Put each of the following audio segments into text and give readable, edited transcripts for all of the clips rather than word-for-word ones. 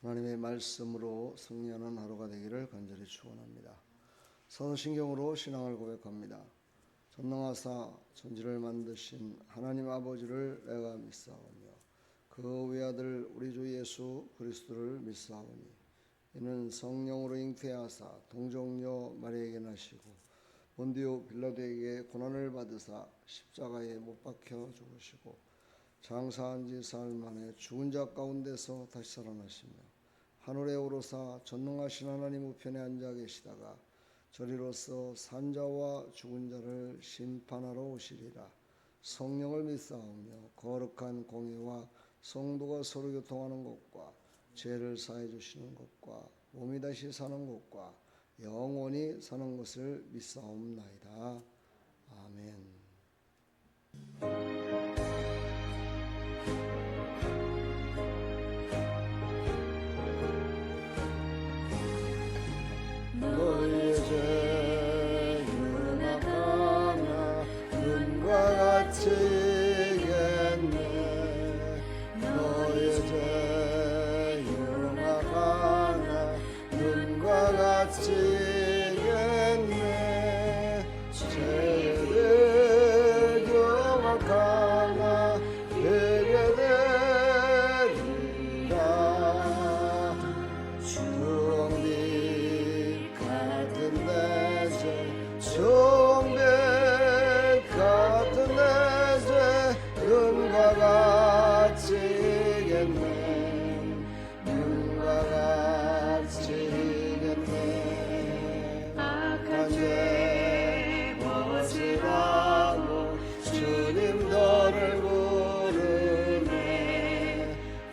하나님의 말씀으로 승리하는 하루가 되기를 간절히 축원합니다. 사도신경으로 신앙을 고백합니다. 전능하사 천지를 만드신 하나님 아버지를 내가 믿사오며 그 외아들 우리 주 예수 그리스도를 믿사오니 이는 성령으로 잉태하사 동정녀 마리아에게 나시고 본디오 빌라도에게 고난을 받으사 십자가에 못 박혀 죽으시고 장사한 지 사흘 만에 죽은 자 가운데서 다시 살아나시며 하늘에 오르사 전능하신 하나님 우편에 앉아 계시다가 저리로서 산자와 죽은 자를 심판하러 오시리라. 성령을 믿사오며 거룩한 공예와 성도가 서로 교통하는 것과 죄를 사해 주시는 것과 몸이 다시 사는 것과 영원히 사는 것을 믿사옵나이다. 아멘. 너의 죄 흉악하나 눈과 같이 이겠네. 너의 죄 흉악하나 눈과 같이 이겠네. 죄를 경악하나 되게 되리라. 종백 같은 내 죄 눈과 같이 이겠네. 눈과 같이 이겠네. 악한 죄 벗으라고 주님 너를 부르네.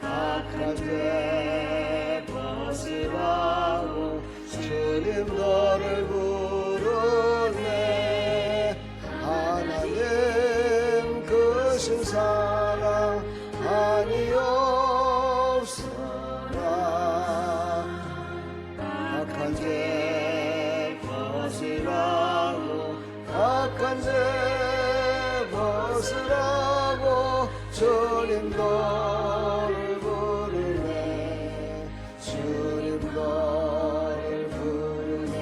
악한 죄 벗으라고 주님 너를 부르네. 하나님 크신 사랑 아니옵소라. 악한 죄 벗으라고 악한 죄 벗으라고 주님 너를 부르네. 주님 너를 부르네.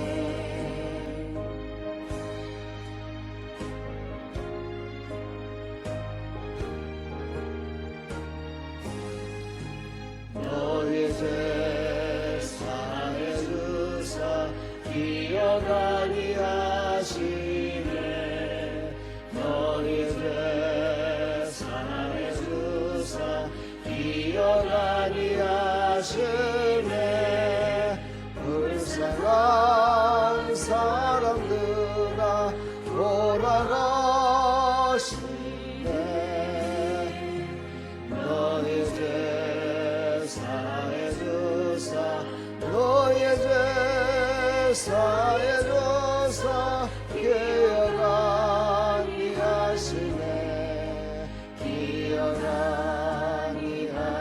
너의 죄 사해 주사 기억 아니하시네. 너의 죄 사해 주사 기억 아니하시네. 불쌍한 사람들아 돌아가시네. 너의 죄 사해 주사 너의 죄 사해 주사 기억 아니하시네. 기억 아니하시네.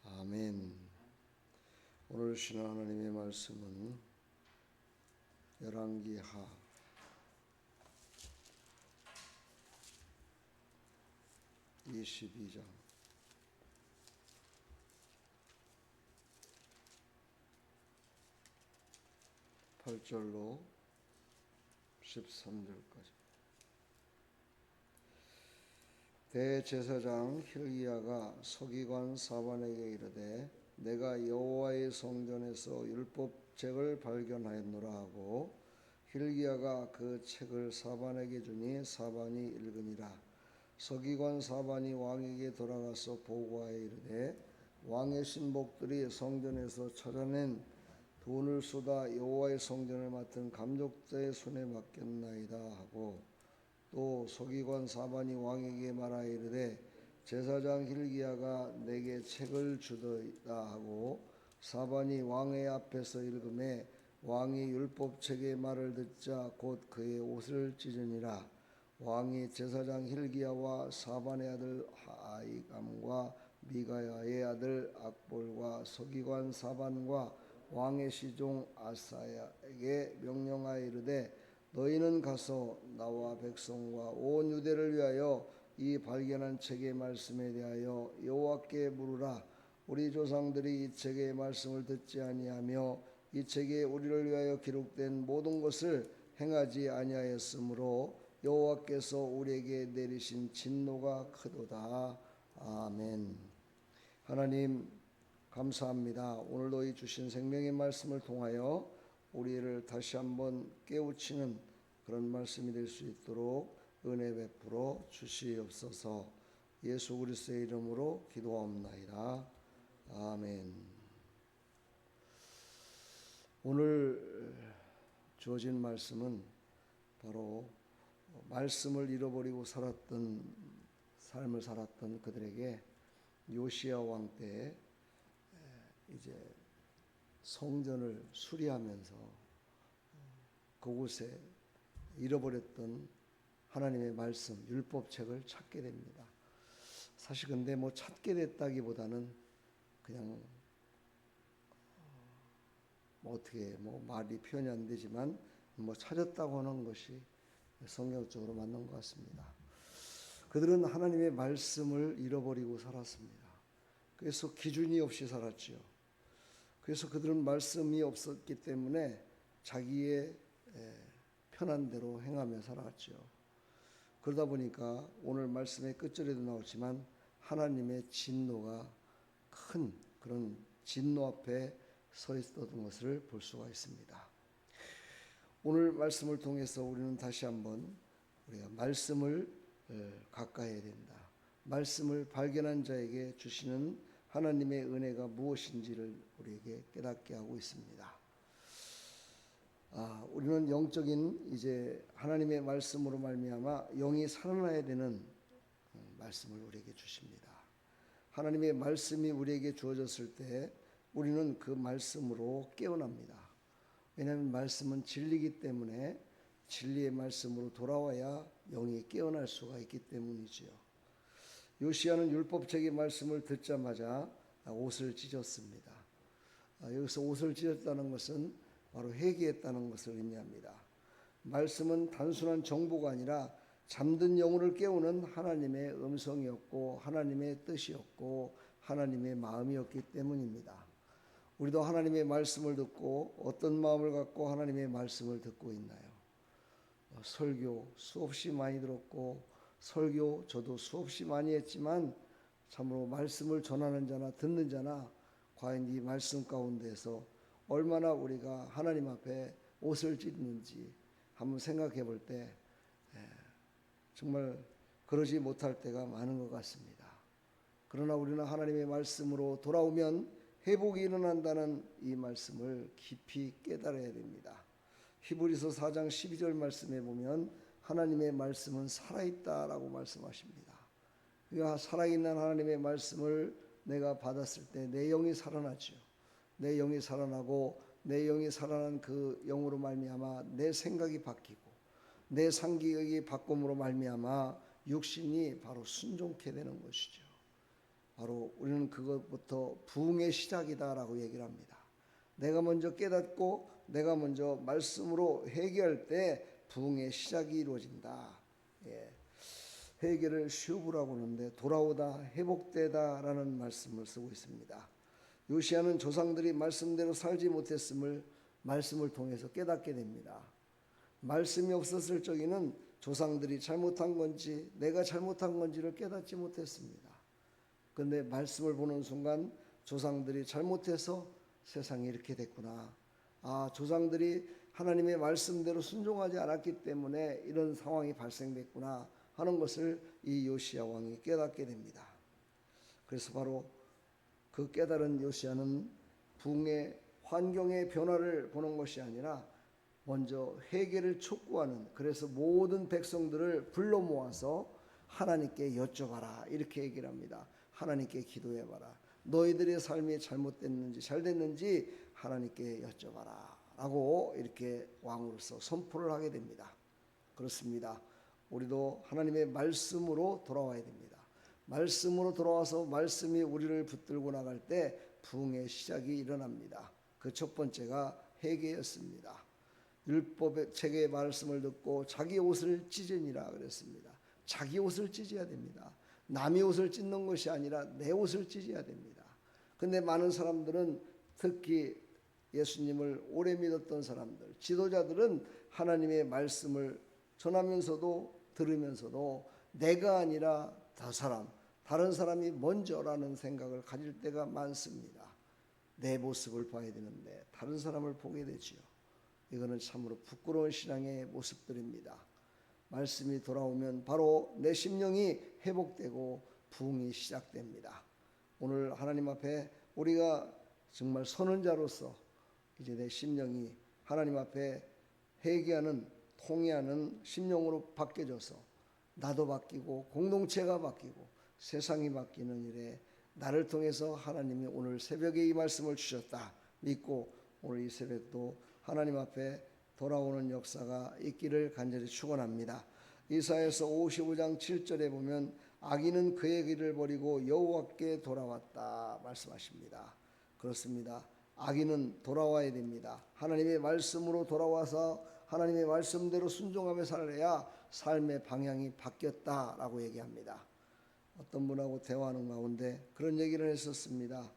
아멘. 오늘 주시는 하나님의 말씀은 열왕기하 22장 8절로 13절까지. 대제사장 힐기야가 서기관 사반에게 이르되 내가 여호와의 성전에서 율법책을 발견하였노라 하고 힐기야가 그 책을 사반에게 주니 사반이 읽으니라. 서기관 사반이 왕에게 돌아가서 보고하여 이르되 왕의 신복들이 성전에서 찾아낸 돈을 쏟아 여호와의 성전을 맡은 감독자의 손에 맡겼나이다 하고 또 서기관 사반이 왕에게 말하여 이르되 제사장 힐기야가 내게 책을 주더이다 하고 사반이 왕의 앞에서 읽음에 왕이 율법책의 말을 듣자 곧 그의 옷을 찢으니라. 왕이 제사장 힐기야와 사반의 아들 아이감과 미가야의 아들 악볼과 서기관 사반과 왕의 시종 아사야에게 명령하여 이르되 너희는 가서 나와 백성과 온 유대를 위하여 이 발견한 책의 말씀에 대하여 여호와께 물으라. 우리 조상들이 이 책의 말씀을 듣지 아니하며 이 책에 우리를 위하여 기록된 모든 것을 행하지 아니하였으므로 여호와께서 우리에게 내리신 진노가 크도다. 아멘. 하나님 감사합니다. 오늘도 이 주신 생명의 말씀을 통하여 우리를 다시 한번 깨우치는 그런 말씀이 될 수 있도록 은혜 베풀어 주시옵소서. 예수 그리스도의 이름으로 기도하옵나이다. 아멘. 오늘 주어진 말씀은 바로 말씀을 잃어버리고 삶을 살았던 그들에게 요시야 왕 때 이제 성전을 수리하면서 그곳에 잃어버렸던 하나님의 말씀, 율법책을 찾게 됩니다. 사실 근데 찾게 됐다기보다는 그냥 어떻게 말이 표현이 안 되지만 찾았다고 하는 것이 성경적으로 맞는 것 같습니다. 그들은 하나님의 말씀을 잃어버리고 살았습니다. 그래서 기준이 없이 살았지요. 그래서 그들은 말씀이 없었기 때문에 자기의 편한 대로 행하며 살았지요. 그러다 보니까 오늘 말씀의 끝절에도 나오지만 하나님의 진노가 큰 그런 진노 앞에 서 있었던 것을 볼 수가 있습니다. 오늘 말씀을 통해서 우리는 다시 한번 우리가 말씀을 가까이 된다. 말씀을 발견한 자에게 주시는 하나님의 은혜가 무엇인지를 우리에게 깨닫게 하고 있습니다. 우리는 영적인 이제 하나님의 말씀으로 말미암아 영이 살아나야 되는 말씀을 우리에게 주십니다. 하나님의 말씀이 우리에게 주어졌을 때 우리는 그 말씀으로 깨어납니다. 왜냐하면 말씀은 진리이기 때문에 진리의 말씀으로 돌아와야 영이 깨어날 수가 있기 때문이지요. 요시야는 율법책의 말씀을 듣자마자 옷을 찢었습니다. 여기서 옷을 찢었다는 것은 바로 회개했다는 것을 의미합니다. 말씀은 단순한 정보가 아니라 잠든 영혼을 깨우는 하나님의 음성이었고 하나님의 뜻이었고 하나님의 마음이었기 때문입니다. 우리도 하나님의 말씀을 듣고 어떤 마음을 갖고 하나님의 말씀을 듣고 있나요? 설교 수없이 많이 들었고 설교 저도 수없이 많이 했지만 참으로 말씀을 전하는 자나 듣는 자나 과연 이 말씀 가운데서 얼마나 우리가 하나님 앞에 옷을 찢는지 한번 생각해 볼 때 정말 그러지 못할 때가 많은 것 같습니다. 그러나 우리는 하나님의 말씀으로 돌아오면 회복이 일어난다는 이 말씀을 깊이 깨달아야 됩니다. 히브리서 4장 12절 말씀에 보면 하나님의 말씀은 살아있다라고 말씀하십니다. 그가 살아있는 하나님의 말씀을 내가 받았을 때 내 영이 살아나죠. 내 영이 살아나고 내 영이 살아난 그 영으로 말미암아 내 생각이 바뀌고 내 상기력이 바꿈으로 말미암아 육신이 바로 순종케 되는 것이죠. 바로 우리는 그것부터 부흥의 시작이다라고 얘기를 합니다. 내가 먼저 깨닫고 내가 먼저 말씀으로 회개할 때 부흥의 시작이 이루어진다. 회개를 슈브라고 하는데 돌아오다 회복되다라는 말씀을 쓰고 있습니다. 요시야는 조상들이 말씀대로 살지 못했음을 말씀을 통해서 깨닫게 됩니다. 말씀이 없었을 적에는 조상들이 잘못한 건지 내가 잘못한 건지를 깨닫지 못했습니다. 그런데 말씀을 보는 순간 조상들이 잘못해서 세상이 이렇게 됐구나. 조상들이 하나님의 말씀대로 순종하지 않았기 때문에 이런 상황이 발생됐구나 하는 것을 이 요시야 왕이 깨닫게 됩니다. 그래서 바로 그 깨달은 요시야는 부흥의 환경의 변화를 보는 것이 아니라 먼저 회개를 촉구하는, 그래서 모든 백성들을 불러 모아서 하나님께 여쭤봐라 이렇게 얘기를 합니다. 하나님께 기도해봐라. 너희들의 삶이 잘못됐는지 잘됐는지 하나님께 여쭤봐라 라고 이렇게 왕으로서 선포를 하게 됩니다. 그렇습니다. 우리도 하나님의 말씀으로 돌아와야 됩니다. 말씀으로 돌아와서 말씀이 우리를 붙들고 나갈 때 부흥의 시작이 일어납니다. 그 첫 번째가 회개였습니다. 율법의 책의 말씀을 듣고 자기 옷을 찢으니라 그랬습니다. 자기 옷을 찢어야 됩니다. 남의 옷을 찢는 것이 아니라 내 옷을 찢어야 됩니다. 근데 많은 사람들은, 특히 예수님을 오래 믿었던 사람들, 지도자들은 하나님의 말씀을 전하면서도 들으면서도 내가 아니라 다른 사람이 먼저라는 생각을 가질 때가 많습니다. 내 모습을 봐야 되는데 다른 사람을 보게 되지요. 이거는 참으로 부끄러운 신앙의 모습들입니다. 말씀이 돌아오면 바로 내 심령이 회복되고 부흥이 시작됩니다. 오늘 하나님 앞에 우리가 정말 선언자로서 이제 내 심령이 하나님 앞에 회개하는, 통회하는 심령으로 바뀌어져서 나도 바뀌고 공동체가 바뀌고 세상이 바뀌는 일에 나를 통해서 하나님이 오늘 새벽에 이 말씀을 주셨다 믿고 오늘 이 새벽도 하나님 앞에 돌아오는 역사가 있기를 간절히 축원합니다. 이사야서 55장 7절에 보면 악인은 그의 길을 버리고 여호와께 돌아왔다 말씀하십니다. 그렇습니다. 악인은 돌아와야 됩니다. 하나님의 말씀으로 돌아와서 하나님의 말씀대로 순종하며 살아야 삶의 방향이 바뀌었다라고 얘기합니다. 어떤 분하고 대화하는 가운데 그런 얘기를 했었습니다.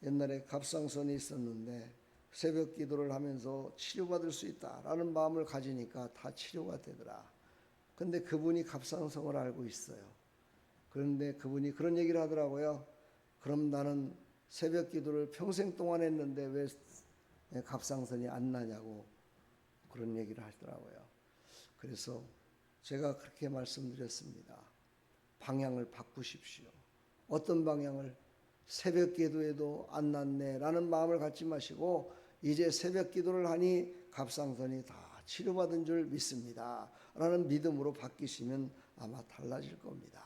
옛날에 갑상선이 있었는데 새벽 기도를 하면서 치료받을 수 있다라는 마음을 가지니까 다 치료가 되더라. 근데 그분이 갑상선을 알고 있어요. 그런데 그분이 그런 얘기를 하더라고요. 그럼 나는 새벽 기도를 평생 동안 했는데 왜 갑상선이 안 나냐고 그런 얘기를 하더라고요. 그래서 제가 그렇게 말씀드렸습니다. 방향을 바꾸십시오. 어떤 방향을? 새벽 기도에도 안 낫네라는 마음을 갖지 마시고 이제 새벽 기도를 하니 갑상선이 다 치료받은 줄 믿습니다 라는 믿음으로 바뀌시면 아마 달라질 겁니다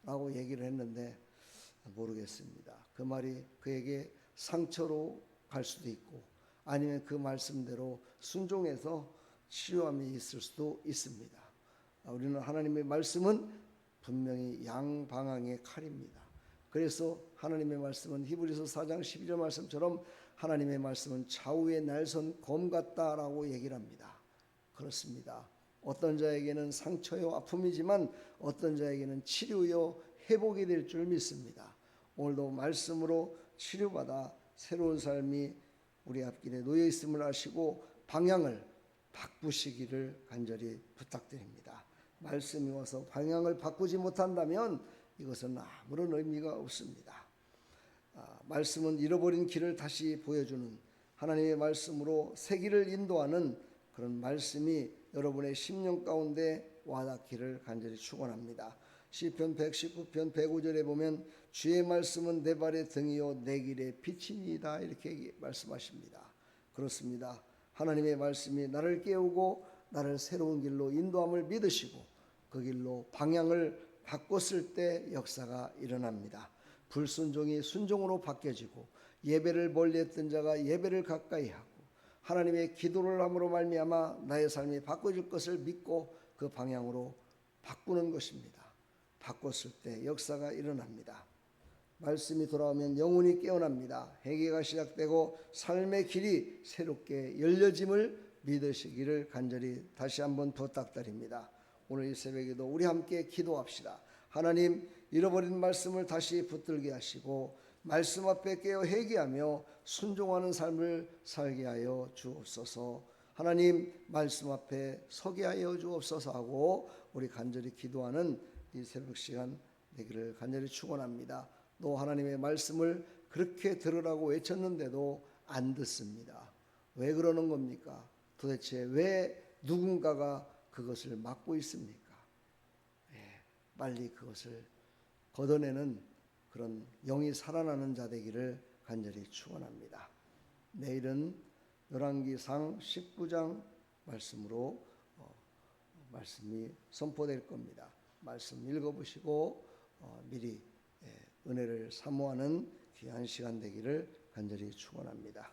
라고 얘기를 했는데 모르겠습니다. 그 말이 그에게 상처로 갈 수도 있고 아니면 그 말씀대로 순종해서 치료함이 있을 수도 있습니다. 우리는 하나님의 말씀은 분명히 양방향의 칼입니다. 그래서 하나님의 말씀은 히브리서 4장 12절 말씀처럼 하나님의 말씀은 좌우에 날선 검 같다라고 얘기를 합니다. 그렇습니다. 어떤 자에게는 상처요 아픔이지만 어떤 자에게는 치료요 회복이 될 줄 믿습니다. 오늘도 말씀으로 치료받아 새로운 삶이 우리 앞길에 놓여 있음을 아시고 방향을 바꾸시기를 간절히 부탁드립니다. 말씀이 와서 방향을 바꾸지 못한다면 이것은 아무런 의미가 없습니다. 말씀은 잃어버린 길을 다시 보여주는 하나님의 말씀으로 새 길을 인도하는 그런 말씀이 여러분의 심령 가운데 와닿기를 간절히 축원합니다. 시편 119편 105절에 보면 주의 말씀은 내 발의 등이요 내 길의 빛이니이다 이렇게 말씀하십니다. 그렇습니다. 하나님의 말씀이 나를 깨우고 나를 새로운 길로 인도함을 믿으시고 그 길로 방향을 바꿨을 때 역사가 일어납니다. 불순종이 순종으로 바뀌어지고 예배를 멀리했던 자가 예배를 가까이 하고 하나님의 기도를 함으로 말미암아 나의 삶이 바꿔질 것을 믿고 그 방향으로 바꾸는 것입니다. 바꿨을 때 역사가 일어납니다. 말씀이 돌아오면 영혼이 깨어납니다. 회개가 시작되고 삶의 길이 새롭게 열려짐을 믿으시기를 간절히 다시 한번 부탁드립니다. 오늘 이 새벽에도 우리 함께 기도합시다. 하나님, 잃어버린 말씀을 다시 붙들게 하시고 말씀 앞에 깨어 회개하며 순종하는 삶을 살게 하여 주옵소서. 하나님, 말씀 앞에 서게 하여 주옵소서 하고 우리 간절히 기도하는 이 새벽 시간 되기를 간절히 축원합니다. 또 하나님의 말씀을 그렇게 들으라고 외쳤는데도 안 듣습니다. 왜 그러는 겁니까? 도대체 왜 누군가가 그것을 막고 있습니까? 빨리 그것을 걷어내는 그런 영이 살아나는 자 되기를 간절히 축원합니다. 내일은 열왕기상 19장 말씀으로 말씀이 선포될 겁니다. 말씀 읽어보시고 미리 은혜를 사모하는 귀한 시간 되기를 간절히 축원합니다.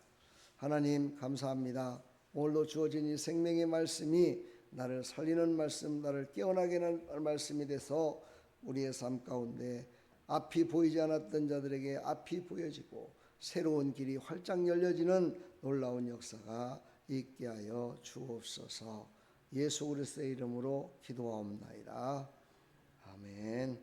하나님 감사합니다. 오늘도 주어진 이 생명의 말씀이 나를 살리는 말씀, 나를 깨어나게 하는 말씀이 돼서 우리의 삶 가운데 앞이 보이지 않았던 자들에게 앞이 보여지고 새로운 길이 활짝 열려지는 놀라운 역사가 있게 하여 주옵소서. 예수 그리스도의 이름으로 기도하옵나이다. 아멘.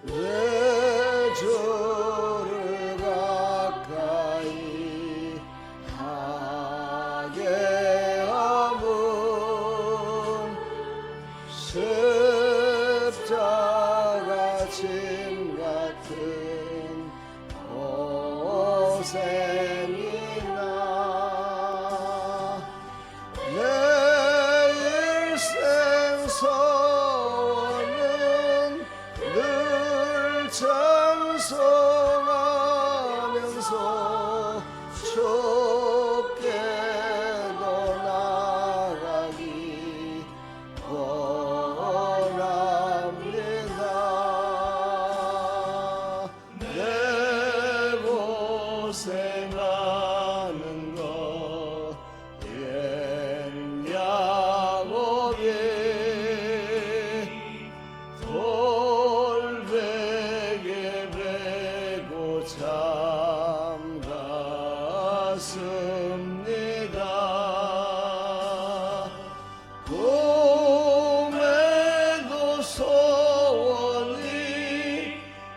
내 주를 가까이 하게 함은 십자가 짐 같은 고생이나 내 일생 소원은 늘 찬송하면서 주께로 나가기 원합니다. 내 고생하는 것 옛 야곱이 돌베개 베고 잠갔습니다. 꿈에도 소원이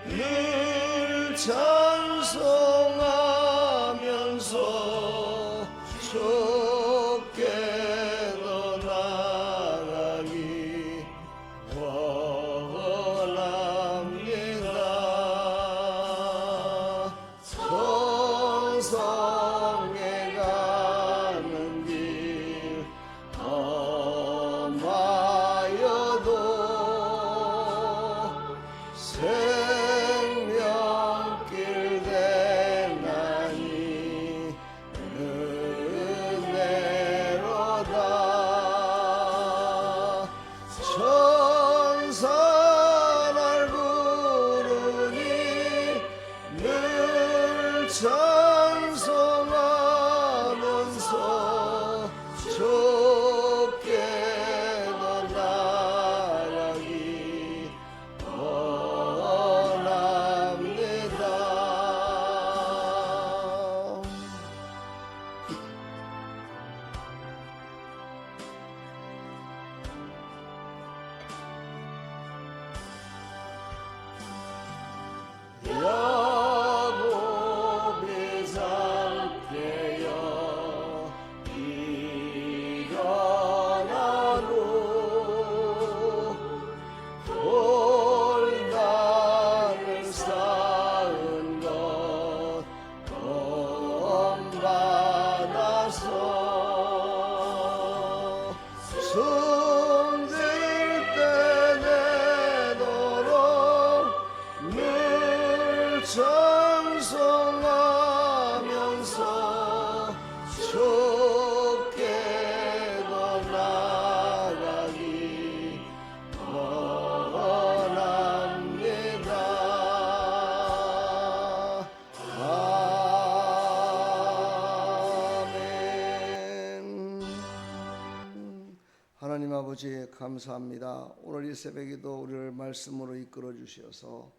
늘 찬송하면서 주께로 나가기 원합니다. 천성에 가는 길 험하여도 생명길 대나니 은혜로다. 천사 날 부르니 늘 찬송하면서 주께로 나가기 원합니다. 야곱이 잠깨어 일어난 후 돌단을 쌓은 것 본받아서 숨질 때 내도록 늘 찬송하면서 주께로 나가기 원합니다. 아멘. 하나님 아버지 감사합니다. 오늘 이 새벽에도 우리를 말씀으로 이끌어 주셔서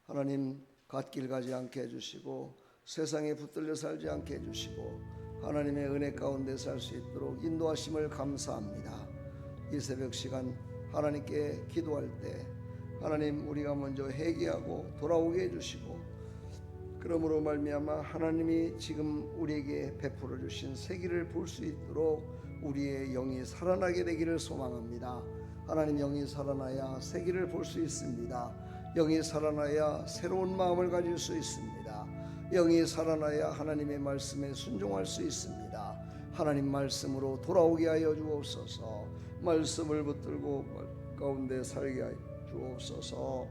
하나님 갓길 가지 않게 해주시고 세상에 붙들려 살지 않게 해주시고 하나님의 은혜 가운데 살 수 있도록 인도하심을 감사합니다. 이 새벽 시간 하나님께 기도할 때 하나님 우리가 먼저 회개하고 돌아오게 해주시고 그러므로 말미암아 하나님이 지금 우리에게 베풀어 주신 새 길을 볼 수 있도록 우리의 영이 살아나게 되기를 소망합니다. 하나님 영이 살아나야 새 길을 볼 수 있습니다. 영이 살아나야 새로운 마음을 가질 수 있습니다. 영이 살아나야 하나님의 말씀에 순종할 수 있습니다. 하나님 말씀으로 돌아오게 하여 주옵소서. 말씀을 붙들고 가운데 살게 하여 주옵소서.